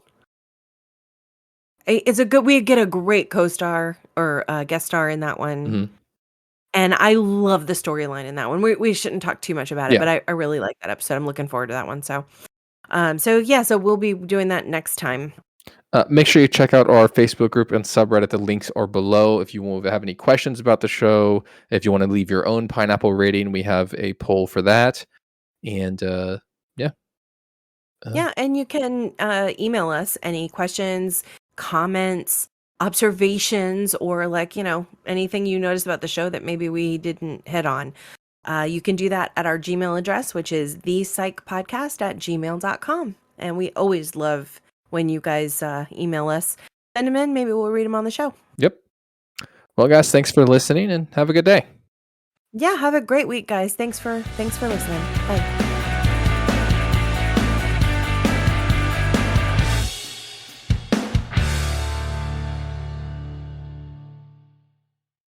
It's a good we get a great co-star or guest star in that one. Mhm. And I love the storyline in that one. We shouldn't talk too much about it, Yeah. but I really like that episode. I'm looking forward to that one. So yeah, so we'll be doing that next time. Make sure you check out our Facebook group and subreddit. The links are below. If you have any questions about the show, if you want to leave your own pineapple rating, we have a poll for that. And yeah, uh, Yeah, and you can email us any questions, comments, observations, or like, you know, anything you notice about the show that maybe we didn't hit on. You can do that at our Gmail address, which is thepsychpodcast@gmail.com. And we always love when you guys email us. Send them in. Maybe we'll read them on the show. yep. Well, guys, thanks for listening and have a good day. Yeah, have a great week, guys. Thanks for listening. Bye.